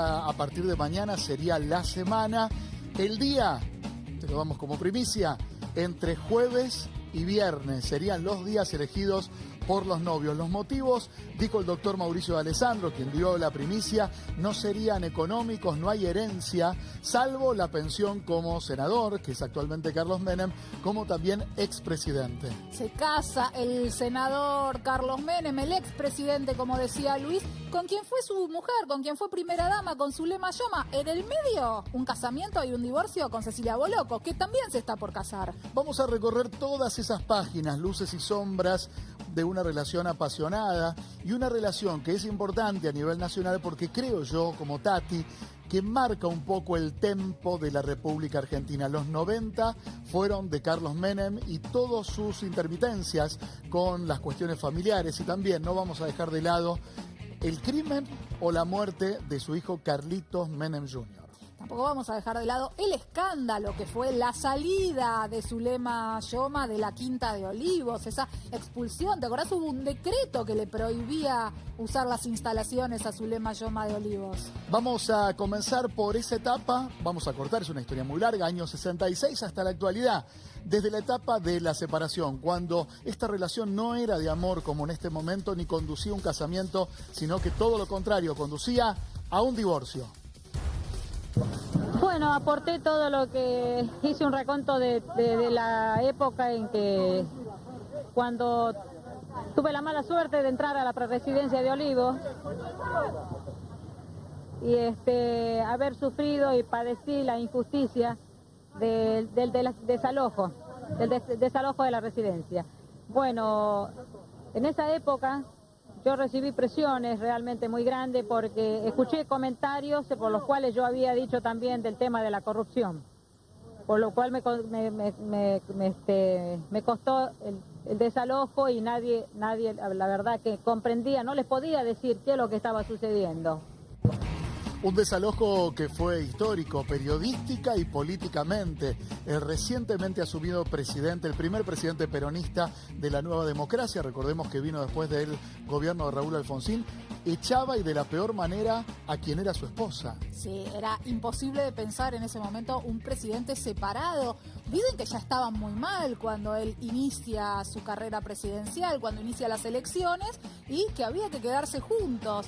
A partir de mañana sería la semana, el día, te lo damos como primicia, entre jueves y viernes serían los días elegidos por los novios. Los motivos, dijo el doctor Mauricio de Alessandro, quien dio la primicia, no serían económicos, no hay herencia, salvo la pensión como senador, que es actualmente Carlos Menem, como también expresidente. Se casa el senador Carlos Menem, el expresidente, como decía Luis, con quien fue su mujer, con quien fue primera dama, con Zulema Yoma. En el medio, un casamiento y un divorcio con Cecilia Boloco, que también se está por casar. Vamos a recorrer todas esas páginas, luces y sombras de una relación apasionada y una relación que es importante a nivel nacional porque creo yo, como Tati, que marca un poco el tempo de la República Argentina. Los 90 fueron de Carlos Menem y todas sus intermitencias con las cuestiones familiares, y también no vamos a dejar de lado el crimen o la muerte de su hijo Carlitos Menem Jr. Tampoco vamos a dejar de lado el escándalo que fue la salida de Zulema Yoma de la Quinta de Olivos, esa expulsión. ¿Te acordás? Hubo un decreto que le prohibía usar las instalaciones a Zulema Yoma de Olivos. Vamos a comenzar por esa etapa, vamos a cortar, es una historia muy larga, años 66 hasta la actualidad. Desde la etapa de la separación, cuando esta relación no era de amor como en este momento, ni conducía a un casamiento, sino que todo lo contrario, conducía a un divorcio. Bueno, aporté todo lo que hice, un recuento de la época en que cuando tuve la mala suerte de entrar a la presidencia de Olivos y haber sufrido y padecí la injusticia del desalojo de la residencia. Bueno, en esa época yo recibí presiones realmente muy grandes porque escuché comentarios por los cuales yo había dicho también del tema de la corrupción, por lo cual me costó el desalojo y nadie, la verdad, que comprendía, no les podía decir qué es lo que estaba sucediendo. Un desalojo que fue histórico, periodística y políticamente. El recientemente asumido presidente, el primer presidente peronista de la Nueva Democracia, recordemos que vino después del gobierno de Raúl Alfonsín, echaba y de la peor manera a quien era su esposa. Sí, era imposible de pensar en ese momento un presidente separado. Dicen que ya estaban muy mal cuando él inicia su carrera presidencial, cuando inicia las elecciones, y que había que quedarse juntos.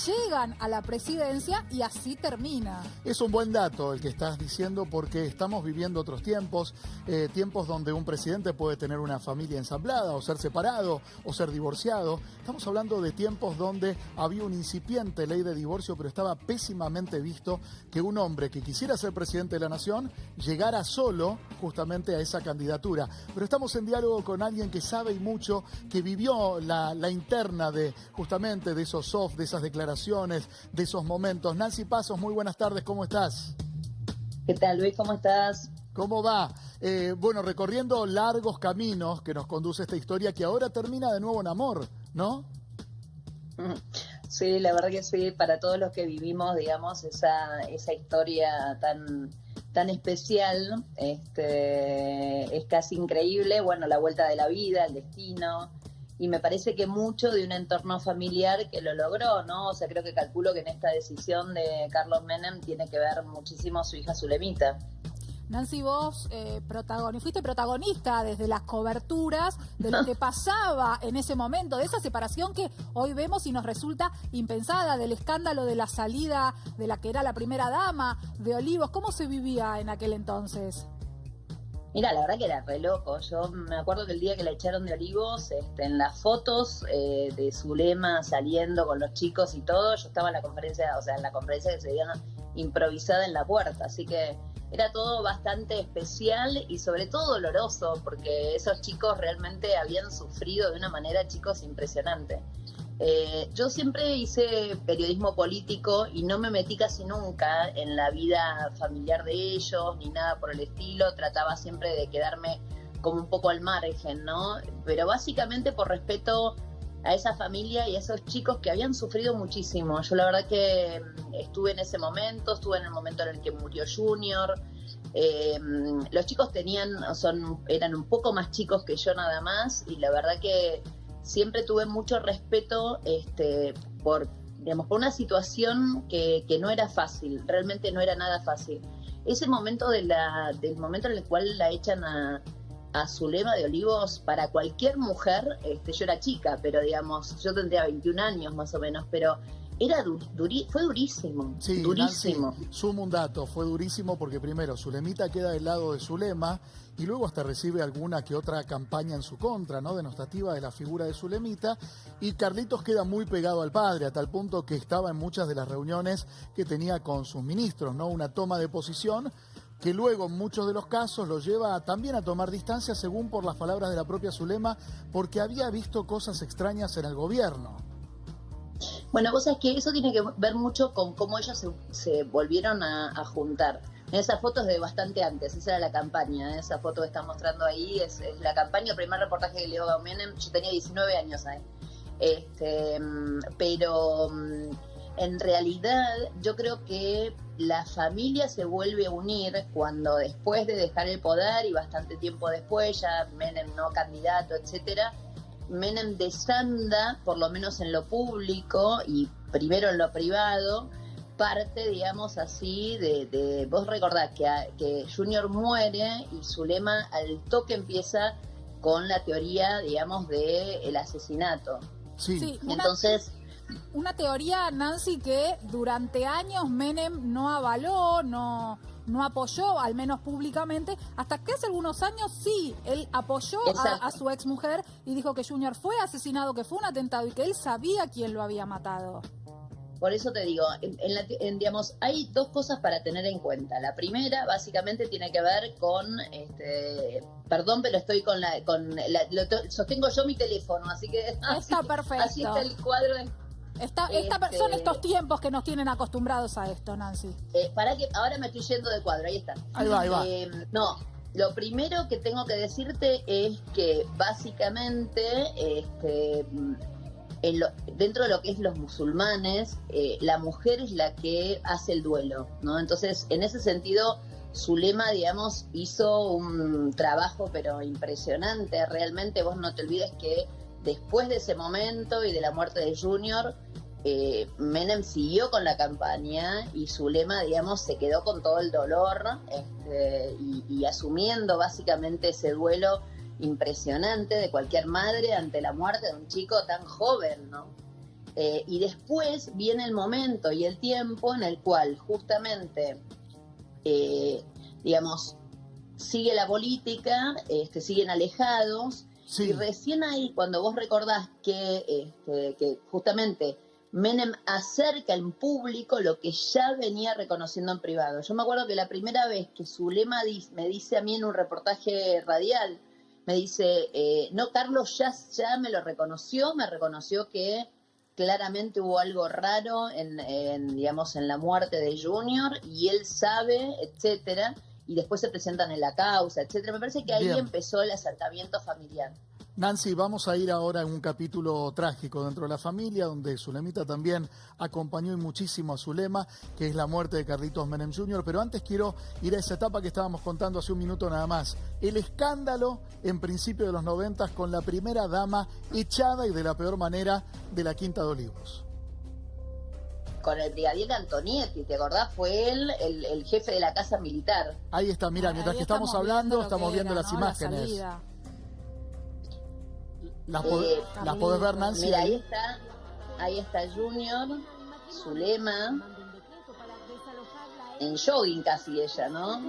Llegan a la presidencia y así termina. Es un buen dato el que estás diciendo porque estamos viviendo otros tiempos, tiempos donde un presidente puede tener una familia ensamblada o ser separado o ser divorciado. Estamos hablando de tiempos donde había una incipiente ley de divorcio, pero estaba pésimamente visto que un hombre que quisiera ser presidente de la nación llegara solo justamente a esa candidatura. Pero estamos en diálogo con alguien que sabe y mucho, que vivió la interna de justamente de esos soft, de esas declaraciones, de esos momentos. Nancy Pasos, muy buenas tardes, ¿cómo estás? ¿Qué tal, Luis? ¿Cómo estás? ¿Cómo va? Bueno, recorriendo largos caminos que nos conduce esta historia que ahora termina de nuevo en amor, ¿no? Sí, la verdad que sí, para todos los que vivimos, digamos, esa historia tan especial, es casi increíble, bueno, la vuelta de la vida, el destino, y me parece que mucho de un entorno familiar que lo logró, ¿no? O sea, creo que calculo que en esta decisión de Carlos Menem tiene que ver muchísimo su hija Zulemita. Nancy, vos fuiste protagonista desde las coberturas de lo que pasaba en ese momento, de esa separación que hoy vemos y nos resulta impensada, del escándalo de la salida de la que era la primera dama de Olivos. ¿Cómo se vivía en aquel entonces? Mira, la verdad que era re loco. Yo me acuerdo que el día que la echaron de Olivos, en las fotos de Zulema saliendo con los chicos y todo, yo estaba en la conferencia que se dieron improvisada en la puerta, así que era todo bastante especial y sobre todo doloroso, porque esos chicos realmente habían sufrido de una manera, chicos, impresionante. Yo siempre hice periodismo político y no me metí casi nunca en la vida familiar de ellos, ni nada por el estilo, trataba siempre de quedarme como un poco al margen, ¿no? Pero básicamente por respeto a esa familia y a esos chicos que habían sufrido muchísimo. Yo la verdad que estuve en ese momento, estuve en el momento en el que murió Junior. Los chicos eran un poco más chicos que yo nada más, y la verdad que siempre tuve mucho respeto por digamos, por una situación que no era fácil, realmente no era nada fácil. Ese momento del momento en el cual la echan a Zulema de Olivos, para cualquier mujer, yo era chica, pero digamos, yo tendría 21 años más o menos, pero era fue durísimo, Sí, durísimo. Nancy, sumo un dato, fue durísimo porque primero Zulemita queda del lado de Zulema y luego hasta recibe alguna que otra campaña en su contra, ¿no? Denostativa de la figura de Zulemita, y Carlitos queda muy pegado al padre, a tal punto que estaba en muchas de las reuniones que tenía con sus ministros, ¿no? Una toma de posición que luego en muchos de los casos lo lleva también a tomar distancia, según por las palabras de la propia Zulema, porque había visto cosas extrañas en el gobierno. Bueno, vos sabés que eso tiene que ver mucho con cómo ellos se volvieron a juntar. En esas fotos de bastante antes, esa era la campaña, esa foto que está mostrando ahí es la campaña, el primer reportaje que le dio a Menem, yo tenía 19 años ahí. Pero en realidad yo creo que la familia se vuelve a unir cuando después de dejar el poder y bastante tiempo después, ya Menem no candidato, etcétera, Menem desanda, por lo menos en lo público y primero en lo privado, parte, digamos así, de vos recordás que Junior muere y Zulema al toque empieza con la teoría, digamos, del asesinato. Sí. Entonces, una teoría, Nancy, que durante años Menem no avaló, no apoyó, al menos públicamente, hasta que hace algunos años sí, él apoyó a su exmujer y dijo que Junior fue asesinado, que fue un atentado y que él sabía quién lo había matado. Por eso te digo, digamos, hay dos cosas para tener en cuenta. La primera, básicamente, tiene que ver con, perdón, pero estoy sostengo yo mi teléfono, así que está perfecto. Así está el cuadro. Son estos tiempos que nos tienen acostumbrados a esto, Nancy. Para que ahora me estoy yendo de cuadro, ahí está. Ahí va. No, lo primero que tengo que decirte es que básicamente, dentro de lo que es los musulmanes, la mujer es la que hace el duelo, ¿no? Entonces, en ese sentido, Zulema, digamos, hizo un trabajo pero impresionante. Realmente vos no te olvides que después de ese momento y de la muerte de Junior, Menem siguió con la campaña y Zulema, digamos, se quedó con todo el dolor y asumiendo básicamente ese duelo impresionante de cualquier madre ante la muerte de un chico tan joven, ¿no? Y después viene el momento y el tiempo en el cual justamente, digamos, sigue la política, siguen alejados, Sí. Y recién ahí, cuando vos recordás que justamente Menem acerca en público lo que ya venía reconociendo en privado. Yo me acuerdo que la primera vez que Zulema me dice a mí en un reportaje radial, me dice, no, Carlos ya me reconoció que claramente hubo algo raro digamos, en la muerte de Junior y él sabe, etcétera, y después se presentan en la causa, etcétera. Me parece que ahí empezó el acercamiento familiar. Nancy, vamos a ir ahora en un capítulo trágico dentro de la familia, donde Zulemita también acompañó y muchísimo a Zulema, que es la muerte de Carlitos Menem Jr., pero antes quiero ir a esa etapa que estábamos contando hace un minuto nada más. El escándalo en principio de los 90 con la primera dama echada y de la peor manera de la Quinta de Olivos. Con el brigadier Antonietti, ¿te acordás? Fue él el jefe de la casa militar. Ahí está, mira, mientras que estamos hablando, estamos viendo las imágenes. ¿Las podés ver, Nancy? Mira, ahí está Junior, Zulema, en jogging casi ella, ¿no?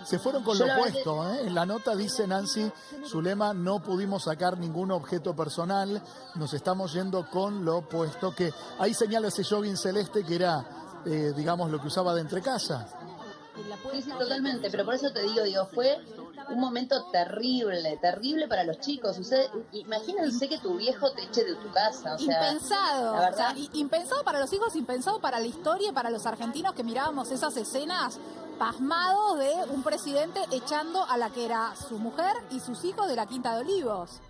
Se fueron con lo opuesto, ¿eh? En la nota dice Nancy, Zulema, no pudimos sacar ningún objeto personal, nos estamos yendo con lo opuesto, que ahí señala ese jogging celeste que era, digamos, lo que usaba de entrecasa. Sí, totalmente, pero por eso te digo, fue un momento terrible para los chicos. Imagínense que tu viejo te eche de tu casa. Impensado, impensado para los hijos, impensado para la historia y para los argentinos que mirábamos esas escenas pasmados de un presidente echando a la que era su mujer y sus hijos de la Quinta de Olivos.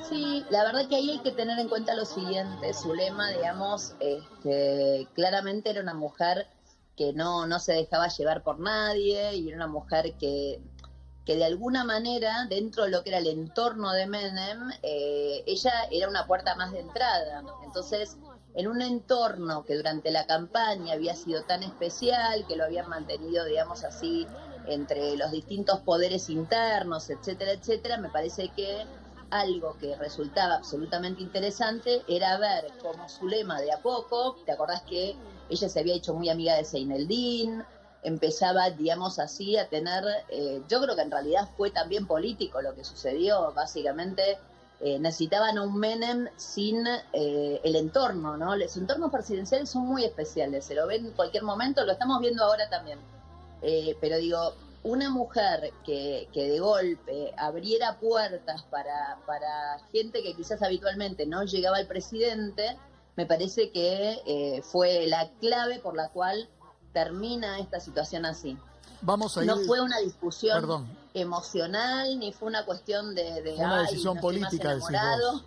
Sí, la verdad que ahí hay que tener en cuenta lo siguiente. Zulema, digamos, claramente era una mujer que no se dejaba llevar por nadie y era una mujer que de alguna manera, dentro de lo que era el entorno de Menem, ella era una puerta más de entrada. Entonces, en un entorno que durante la campaña había sido tan especial, que lo habían mantenido, digamos así, entre los distintos poderes internos, etcétera, etcétera, me parece que algo que resultaba absolutamente interesante era ver cómo Zulema de a poco, ¿te acordás que ella se había hecho muy amiga de Zeineldin? Empezaba, digamos así, a tener, yo creo que en realidad fue también político lo que sucedió, básicamente necesitaban a un Menem sin el entorno, ¿no? Los entornos presidenciales son muy especiales, se lo ven en cualquier momento, lo estamos viendo ahora también, pero digo, una mujer que de golpe abriera puertas para gente que quizás habitualmente no llegaba al presidente, me parece que fue la clave por la cual termina esta situación así. Vamos a ir... No fue una discusión Perdón. emocional, ni fue una cuestión de Fue una decisión política, decís vos.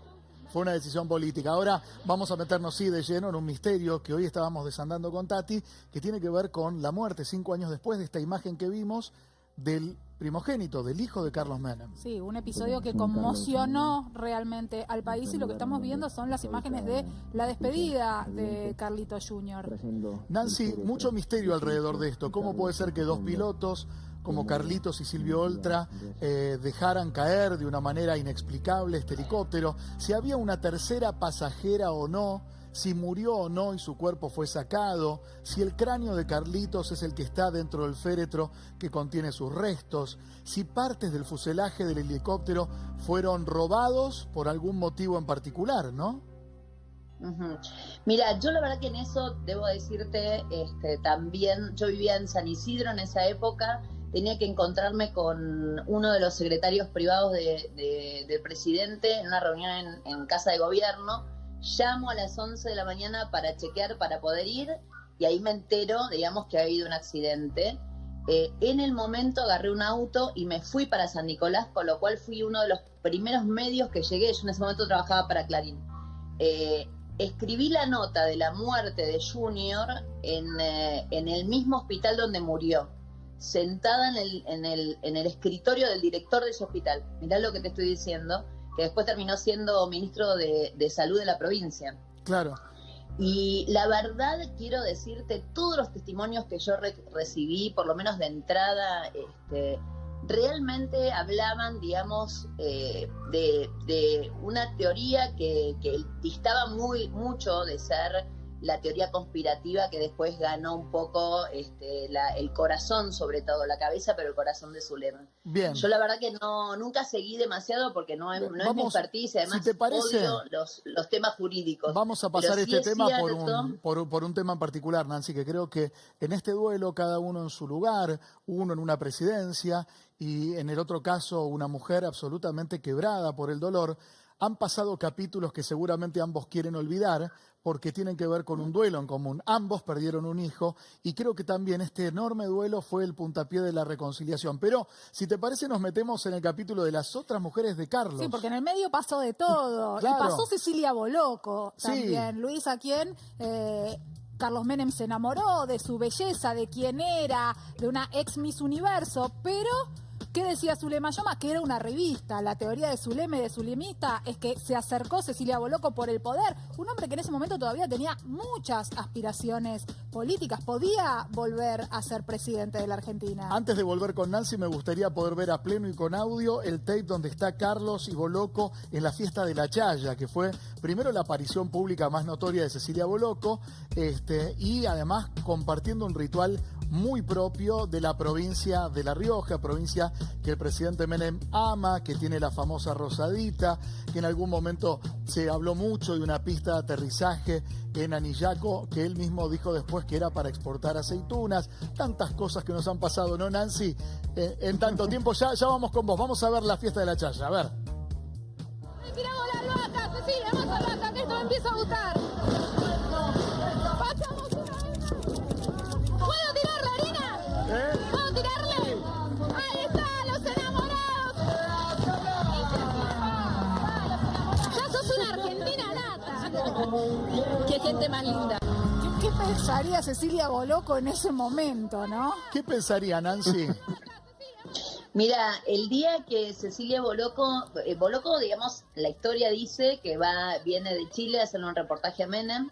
Fue una decisión política. Ahora vamos a meternos, sí, de lleno en un misterio que hoy estábamos desandando con Tati, que tiene que ver con la muerte 5 años después de esta imagen que vimos del primogénito, del hijo de Carlos Menem. Sí, un episodio que conmocionó realmente al país y lo que estamos viendo son las imágenes de la despedida de Carlito Jr. Nancy, mucho misterio alrededor de esto. ¿Cómo puede ser que dos pilotos como Carlitos y Silvio Oltra dejaran caer de una manera inexplicable este helicóptero? Si había una tercera pasajera o no, si murió o no y su cuerpo fue sacado, si el cráneo de Carlitos es el que está dentro del féretro que contiene sus restos, si partes del fuselaje del helicóptero fueron robados por algún motivo en particular, ¿no? Uh-huh. Mira, yo la verdad que en eso debo decirte, también yo vivía en San Isidro en esa época, tenía que encontrarme con uno de los secretarios privados del presidente en una reunión en Casa de Gobierno. Llamo a las 11 de la mañana para chequear, para poder ir, y ahí me entero, digamos, que ha habido un accidente. En el momento agarré un auto y me fui para San Nicolás, con lo cual fui uno de los primeros medios que llegué. Yo en ese momento trabajaba para Clarín. Escribí la nota de la muerte de Junior en el mismo hospital donde murió, sentada en el escritorio del director de ese hospital. Mirá lo que te estoy diciendo, que después terminó siendo ministro de Salud de la provincia. Claro. Y la verdad, quiero decirte, todos los testimonios que yo recibí, por lo menos de entrada, realmente hablaban, digamos, de una teoría que distaba mucho de ser la teoría conspirativa que después ganó un poco el corazón, sobre todo la cabeza, pero el corazón de Zulema. Bien. Yo la verdad que nunca seguí demasiado porque no es mi expertise, además si te parece, odio los temas jurídicos. Vamos a pasar este tema cierto, por un tema en particular, Nancy, que creo que en este duelo cada uno en su lugar, uno en una presidencia y en el otro caso una mujer absolutamente quebrada por el dolor, han pasado capítulos que seguramente ambos quieren olvidar porque tienen que ver con un duelo en común. Ambos perdieron un hijo y creo que también este enorme duelo fue el puntapié de la reconciliación. Pero, si te parece, nos metemos en el capítulo de las otras mujeres de Carlos. Sí, porque en el medio pasó de todo. Claro. Y pasó Cecilia Boloco también. Sí. Luis, a quien Carlos Menem se enamoró de su belleza, de quién era, de una ex Miss Universo, pero... ¿qué decía Zulema Yoma? Que era una revista. La teoría de Zulema y de Zulemista es que se acercó Cecilia Boloco por el poder. Un hombre que en ese momento todavía tenía muchas aspiraciones políticas. Podía volver a ser presidente de la Argentina. Antes de volver con Nancy, me gustaría poder ver a pleno y con audio el tape donde está Carlos y Boloco en la fiesta de la Chaya, que fue primero la aparición pública más notoria de Cecilia Boloco, y además compartiendo un ritual muy propio de la provincia de La Rioja, provincia que el presidente Menem ama, que tiene la famosa rosadita, que en algún momento se habló mucho de una pista de aterrizaje en Anillaco, que él mismo dijo después que era para exportar aceitunas. Tantas cosas que nos han pasado, ¿no, Nancy? En tanto tiempo, ya vamos con vos, vamos a ver la fiesta de la Chaya, a ver. Tiramos la albahaca, Cecilia, vamos a albahaca, que esto me empieza a gustar. Pasamos una vez. ¿Puedo tirar la harina? ¿Puedo tirarle? Ahí está, los enamorados. Ya sos una argentina nata. Qué gente más linda. ¿Qué pensaría Cecilia Boloco en ese momento, no? ¿Qué pensaría, Nancy? Mira, el día que Cecilia Boloco, digamos, la historia dice que viene de Chile a hacerle un reportaje a Menem,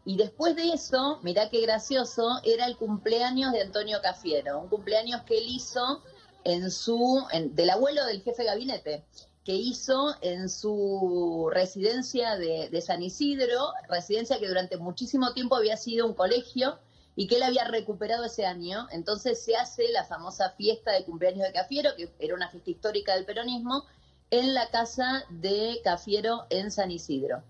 Y después de eso, mirá qué gracioso, era el cumpleaños de Antonio Cafiero, un cumpleaños que él hizo del abuelo del jefe de gabinete, que hizo en su residencia de San Isidro, residencia que durante muchísimo tiempo había sido un colegio y que él había recuperado ese año. Entonces se hace la famosa fiesta de cumpleaños de Cafiero, que era una fiesta histórica del peronismo, en la casa de Cafiero en San Isidro.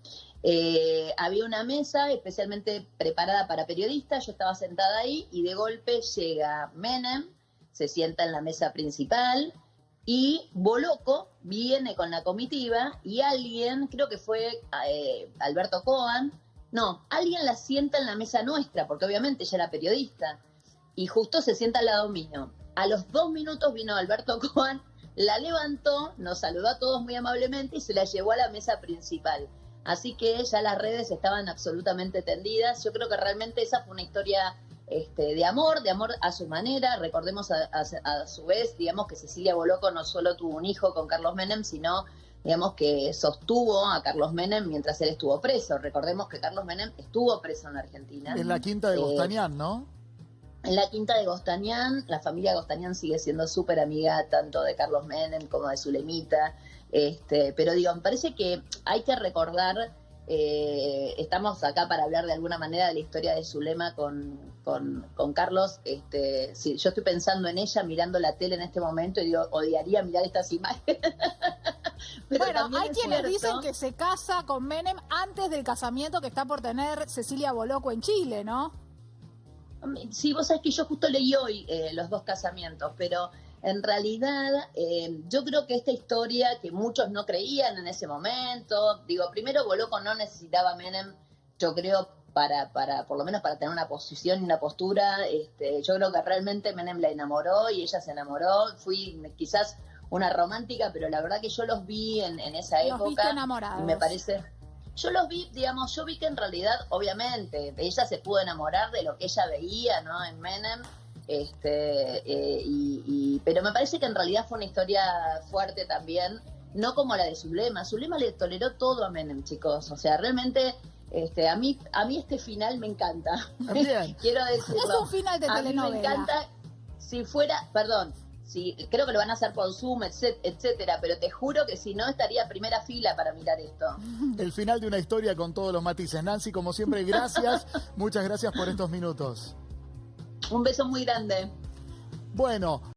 Había una mesa especialmente preparada para periodistas, yo estaba sentada ahí y de golpe llega Menem, se sienta en la mesa principal y Boloco viene con la comitiva y alguien, creo que fue Alberto Coan, alguien la sienta en la mesa nuestra, porque obviamente ella era periodista, y justo se sienta al lado mío. A los 2 minutos vino Alberto Coan, la levantó, nos saludó a todos muy amablemente y se la llevó a la mesa principal. Así que ya las redes estaban absolutamente tendidas. Yo creo que realmente esa fue una historia de amor a su manera. Recordemos a su vez, digamos, que Cecilia Boloco no solo tuvo un hijo con Carlos Menem, sino, digamos, que sostuvo a Carlos Menem mientras él estuvo preso. Recordemos que Carlos Menem estuvo preso en la Argentina. En la quinta de Gostañán, ¿no? En la quinta de Gostañán, la familia Gostañán sigue siendo súper amiga tanto de Carlos Menem como de Zulemita. Pero digo, me parece que hay que recordar, estamos acá para hablar de alguna manera de la historia de Zulema con Carlos. Sí, yo estoy pensando en ella mirando la tele en este momento y digo, odiaría mirar estas imágenes. Bueno, hay quienes dicen que se casa con Menem antes del casamiento que está por tener Cecilia Boloco en Chile, ¿no? Sí, vos sabés que yo justo leí hoy los 2 casamientos, pero en realidad yo creo que esta historia que muchos no creían en ese momento, digo, primero Boloco no necesitaba a Menem, yo creo, para por lo menos para tener una posición y una postura. Yo creo que realmente Menem la enamoró y ella se enamoró. Fui quizás una romántica, pero la verdad que yo los vi en esa época. Los viste enamorados. Y me parece... Yo los vi, digamos, yo vi que en realidad, obviamente, ella se pudo enamorar de lo que ella veía, ¿no? En Menem, pero me parece que en realidad fue una historia fuerte también, no como la de Zulema. Zulema le toleró todo a Menem, chicos. O sea, realmente, a mí este final me encanta. Quiero decirlo. Es un final de telenovela. A mí me encanta, si fuera, perdón, sí, creo que lo van a hacer por Zoom, etcétera, pero te juro que si no estaría a primera fila para mirar esto. El final de una historia con todos los matices. Nancy, como siempre, gracias. Muchas gracias por estos minutos. Un beso muy grande. Bueno.